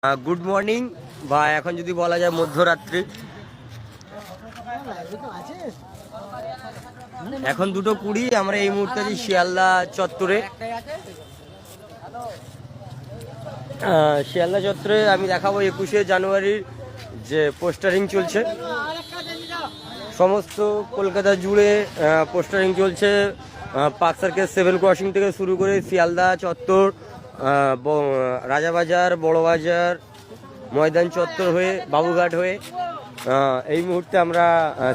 Good morning বা এখন যদি বলা যায় মধ্যরাত্রি। এখন 2:20। আমরা এই মুহূর্তে আছি শিয়ালদা চত্বরে। শিয়ালদা চত্বরে আমি দেখাবো 21শে জানুয়ারির যে পোস্টারিং চলছে, সমস্ত কলকাতা জুড়ে পোস্টারিং চলছে। পার্ক সার্কেল 7 ক্রসিং থেকে শুরু করে শিয়ালদা চত্বর, রাজাবাজার, বড়বাজার, ময়দান চত্বর হয়ে বাবুঘাট হয়ে এই মুহূর্তে আমরা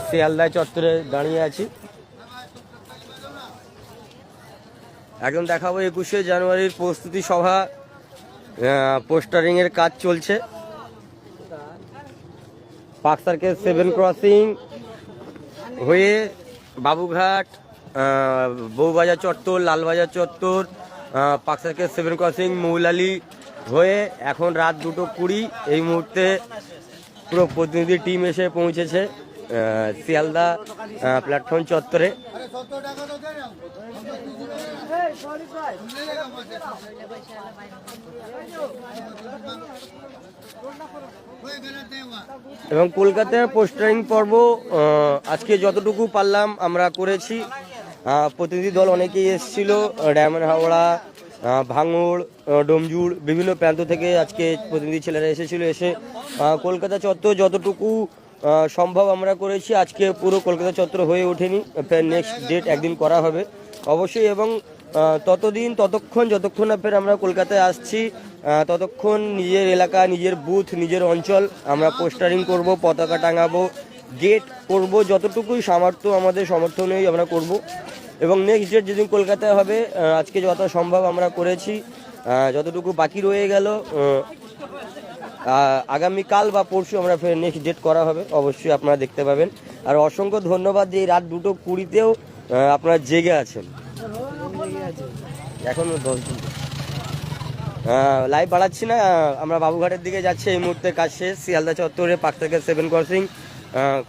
শিয়ালদা চত্বরে দাঁড়িয়ে আছি। একদম দেখাবো 21শে জানুয়ারির প্রস্তুতি সভা, পোস্টারিংয়ের কাজ চলছে। পার্ক সার্কেল 7 ক্রসিং হয়ে বাবুঘাট, বউবাজার চত্বর, লালবাজার চত্বর, পার্ক সার্কেল 7 ক্রসিং, মৌলালি হয়ে এখন রাত 2:20। এই মুহূর্তে পুরো প্রতিনিধি টিম এসে পৌঁছেছে শিয়ালদা প্ল্যাটফর্ম চত্বরে। এবং কলকাতার পোস্টারিং পর্ব আজকে যতটুকু পারলাম আমরা করেছি। প্রতিনিধি দল অনেকেই এসেছিল, ডায়মন্ড হাওড়া, ভাঙড়, ডোমজুড়, বিভিন্ন প্রান্ত থেকে আজকে প্রতিনিধি ছেলেরা এসেছিল। এসে কলকাতা চত্বর যতটুকু সম্ভব আমরা করেছি। আজকে পুরো কলকাতা চত্বর হয়ে ওঠেনি, নেক্সট ডেট একদিন করা হবে অবশ্যই। এবং ততক্ষণ যতক্ষণ না ফের আমরা কলকাতায় আসছি, ততক্ষণ নিজের এলাকা, নিজের বুথ, নিজের অঞ্চল আমরা পোস্টারিং করব, পতাকা টাঙাবো, গেট করব, যতটুকুই সামর্থ্য আমাদের সমর্থনেই আমরা করব। এবং নেক্সট ডেট যেদিন কলকাতায় হবে, আজকে যত সম্ভব আমরা করেছি, যতটুকু বাকি রয়ে গেল আগামীকাল বা পরশু আমরা ফের নেক্সট ডেট করা হবে, অবশ্যই আপনারা দেখতে পাবেন। আর অসংখ্য ধন্যবাদ যে এই রাত 2:20-তেও আপনারা জেগে আছেন। এখন লাইভ বাড়াচ্ছি না, আমরা বাবুঘাটের দিকে যাচ্ছি। এই মুহূর্তে কাজ শেষ, শিয়ালদা চত্বরে পার্ক সার্কেল 7 ক্রসিং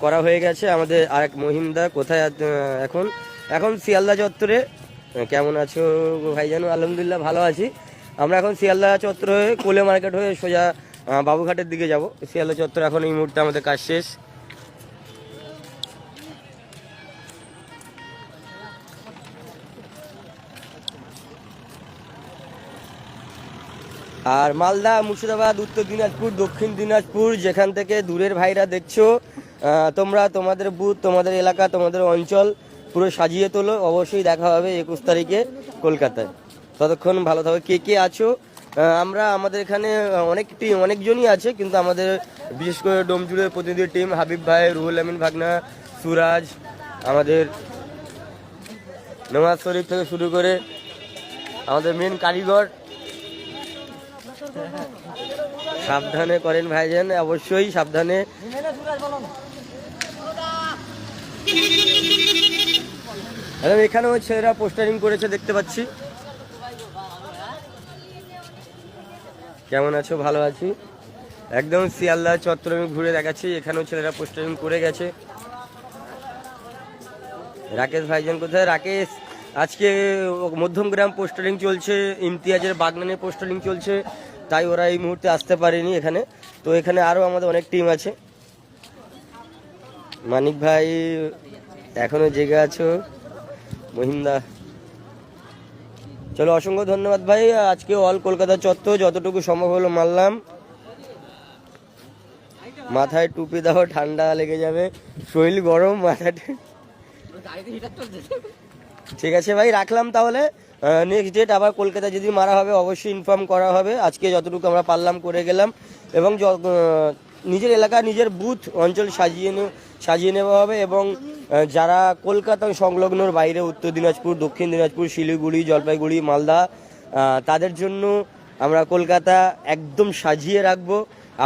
করা হয়ে গেছে। আমাদের আরেক মহিমদা কোথায় এখন শিয়ালদা চত্বরে। কেমন আছো ভাইজান? আলহামদুলিল্লাহ ভালো আছি। আমরা এখন শিয়ালদা চত্বর হয়ে কোলে মার্কেট হয়ে সোজা বাবুঘাটের দিকে যাব। শিয়ালদা চত্বর এখন এই মুহূর্তে আমাদের কাজ শেষ। আর মালদা, মুর্শিদাবাদ, উত্তর দিনাজপুর, দক্ষিণ দিনাজপুর, যেখান থেকে দূরের ভাইরা দেখছো, তোমরা তোমাদের বুথ, তোমাদের এলাকা, তোমাদের অঞ্চল পুরো সাজিয়ে তোলো। অবশ্যই দেখা হবে 21 তারিখে কলকাতায়। ততক্ষণ ভালো থাকো। কে কে আছো? আমাদের এখানে অনেকজনই আছে, কিন্তু আমাদের বিশেষ করে ডোমজুড়ের প্রতিনিধি টিম, হাবিব ভাই, রুহুল আমিন ভাগনা, সুরাজ, আমাদের নওয়াজ শরীফ থেকে শুরু করে আমাদের মেন কারিগর। সাবধানে করেন ভাইজান, অবশ্যই সাবধানে। এখানেও ছেলেরা পোস্টারিং করেছে দেখতে পাচ্ছি। কেমন আছো? ভালো আছি। একদম শিয়ালদা চত্বর আমি ঘুরে দেখাচ্ছি, এখানেও ছেলেরা পোস্টারিং করে গেছে। রাকেশ ভাইজান কোথায়? রাকেশ আজকে মধ্যমগ্রাম পোস্টারিং চলছে, ইমতিয়াজের বাগনানে পোস্টারিং চলছে, তাই ওরা এই মুহূর্তে আসতে পারেনি এখানে। তো এখানে আরও আমাদের অনেক টিম আছে। মানিক ভাই এখনো জেগে আছো? মহিন্দা, চলো অসংখ্য ধন্যবাদ ভাই। আজকে অল কলকাতা চত্বর যতটুকু সম্ভব হলো মারলাম। মাথায় টুপি দাও, ঠান্ডা লেগে যাবে, শরীর গরম, মাথায়। ঠিক আছে ভাই, রাখলাম তাহলে। নেক্সট ডেট আবার কলকাতা যদি মারা হবে অবশ্যই ইনফর্ম করা হবে। আজকে যতটুকু আমরা পারলাম করে গেলাম। এবং নিজের এলাকা, নিজের বুথ, অঞ্চল সাজিয়ে নেওয়া হবে। এবং যারা কলকাতা সংলগ্নর বাইরে, উত্তর দিনাজপুর, দক্ষিণ দিনাজপুর, শিলিগুড়ি, জলপাইগুড়ি, মালদা, তাদের জন্য আমরা কলকাতা একদম সাজিয়ে রাখবো।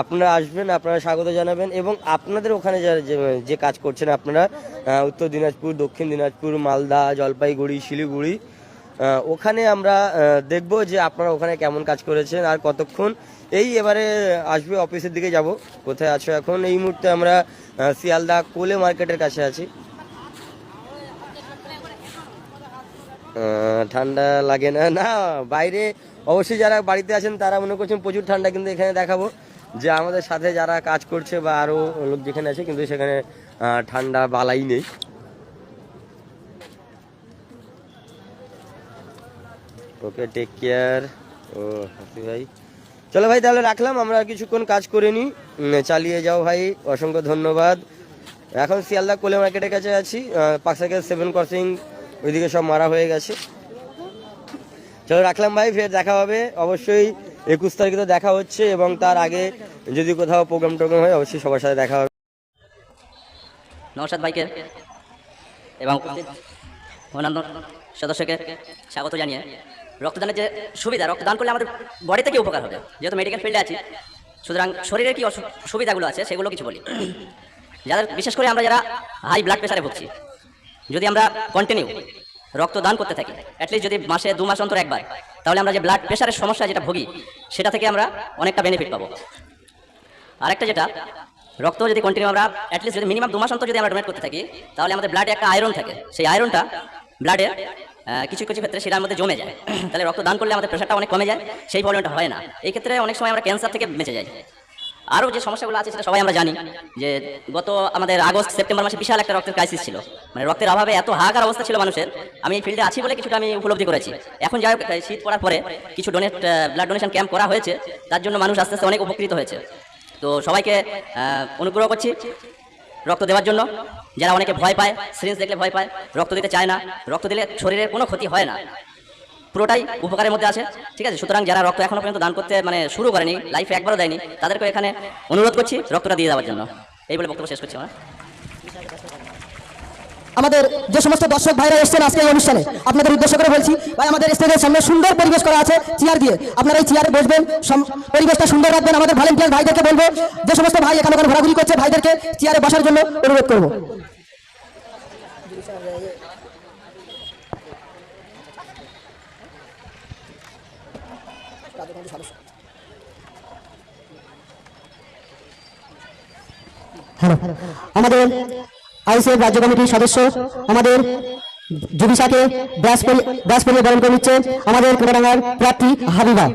আপনারা আসবেন, আপনারা স্বাগত জানাবেন। এবং আপনাদের ওখানে যে কাজ করছেন আপনারা, উত্তর দিনাজপুর, দক্ষিণ দিনাজপুর, মালদা, জলপাইগুড়ি, শিলিগুড়ি, ওখানে আমরা দেখব যে আপনারা ওখানে কেমন কাজ করেছেন আর কতক্ষণ। এবারে আসবে, অফিসের দিকে যাব। কোথায় আছো এখন? এই মুহূর্তে আমরা শিয়ালদা কোলে মার্কেটের কাছে আছি। ঠান্ডা লাগে না? না, বাইরে অবশ্যই যারা বাড়িতে আছেন তারা মনে করছেন প্রচুর ঠান্ডা, কিন্তু এখানে দেখাবো যে আমাদের সাথে যারা কাজ করছে বা আরও লোক যেখানে আছে কিন্তু সেখানে ঠান্ডা বালাই নেই। ওকে, টেক কেয়ার। ও হাসি ভাই, চলো ভাই তাহলে রাখলাম, আমরা কিছুক্ষণ কাজ করে নিই, চালিয়ে যাও ভাই, অসংখ্য ধন্যবাদ। এখন শিয়ালদা কোলে মার্কেটের কাছে আছি, পাকসাইকেল 7 ক্রসিং ওইদিকে সব মারা হয়ে গেছে। চলো রাখলাম ভাই, ফের দেখা হবে অবশ্যই 21 তারিখে তো দেখা হচ্ছে, এবং তার আগে যদি কোথাও প্রোগ্রাম টোগ্রাম হয় অবশ্যই সবার সাথে দেখা হবে। নওশাদ ভাইকে এবং অন্যান্য সদস্যকে স্বাগত জানিয়ে রক্তদানের যে সুবিধা, রক্তদান করলে আমাদের বডি থেকে উপকার হবে, যেহেতু মেডিকেল ফিল্ডে আছি, সুতরাং শরীরের কি সুবিধাগুলো আছে সেগুলো কিছু বলি। যাদের বিশেষ করে আমরা যারা হাই ব্লাড প্রেশারে ভুগছি, যদি আমরা কন্টিনিউ রক্তদান করতে থাকি, অ্যাটলিস্ট যদি মাসে 2 মাস অন্তর একবার, তাহলে আমরা যে ব্লাড প্রেশারের সমস্যা যেটা ভুগি সেটা থেকে আমরা অনেকটা বেনিফিট পাবো। আরেকটা যেটা, রক্ত যদি কন্টিনিউ আমরা অ্যাটলিস্ট যদি মিনিমাম 2 মাস অন্তর যদি আমরা ডোনেট করতে থাকি, তাহলে আমাদের ব্লাডে একটা আয়রন থাকে, সেই আয়রনটা ব্লাডে কিছু কিছু ক্ষেত্রে সেটার মধ্যে জমে যায়, তাহলে রক্ত দান করলে আমাদের প্রেশারটা অনেক কমে যায়, সেই প্রবলেমটা হয় না। এই ক্ষেত্রে অনেক সময় আমরা ক্যান্সার থেকে বেঁচে যাই। আরও যে সমস্যাগুলো আছে সেটা সবাই আমরা জানি, যে গত আমাদের আগস্ট সেপ্টেম্বর মাসে বিশাল একটা রক্তের ক্রাইসিস ছিল, মানে রক্তের অভাবে এত হাহাকার অবস্থা ছিল মানুষের। আমি এই ফিল্ডে আছি বলে কিছুটা আমি উপলব্ধি করেছি। এখন যাই হোক, শীত পড়ার পরে কিছু ব্লাড ডোনেশন ক্যাম্প করা হয়েছে, তার জন্য মানুষ আস্তে আস্তে অনেক উপকৃত হয়েছে। তো সবাইকে অনুগ্রহ করছি রক্ত দেওয়ার জন্য। যারা অনেকে ভয় পায়, সিরিঞ্জ দেখলে ভয় পায়, রক্ত দিতে চায় না, রক্ত দিলে শরীরের কোনো ক্ষতি হয় না, পুরোটাই উপকারের মধ্যে আছে, ঠিক আছে? সুতরাং যারা রক্ত এখনো পর্যন্ত দান করতে শুরু করেনি, লাইফে একবারও দেয়নি, তাদেরকে এখানে অনুরোধ করছি রক্তটা দিয়ে দেওয়ার জন্য। এই বলে বক্তব্য শেষ করছি আমরা। আমাদের যে সমস্ত দর্শক ভাইরা এসেছেন আজকে এই অনুষ্ঠানে, আপনাদের উদ্দেশ্য করে বলছি, ভাই আমাদের স্টেজের সামনে সুন্দর পরিবেশ করা আছে চেয়ার দিয়ে, আপনারা এই চেয়ারে বসবেন, পরিবেশটা সুন্দর রাখবেন। আমাদের ভলেন্টিয়ার ভাইদেরকে বলবো, যে সমস্ত ভাই এখানে ঘোরাঘুরি করছে ভাইদেরকে চেয়ারে বসার জন্য অনুরোধ করবো। আমাদের আইসিএফ রাজ্য কমিটির সদস্য আমাদের জুবিসাকে ব্যাস পরিয়ে বরণ করে নিচ্ছে আমাদের কোনাডাঙ্গার প্রার্থী হাবিবা।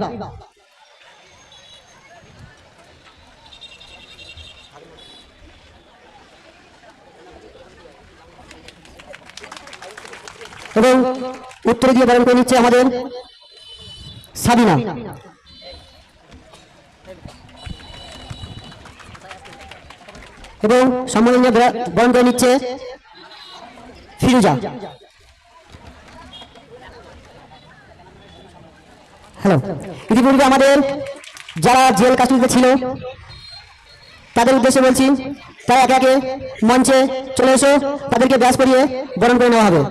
এবং উত্তরে দিয়ে বরণ করে নিচ্ছে আমাদের সাবিনা। এবং সম্মাননীয় বরণ করে নিচ্ছে ফিরুজা। হ্যালো, ইতিপূর্বে আমাদের যারা জেল কাস্টডিতে ছিল তাদের উদ্দেশ্যে বলছি, তারা একে একে মঞ্চে চলে এসো, তাদেরকে ব্যাস করিয়ে বরণ করে নেওয়া হবে।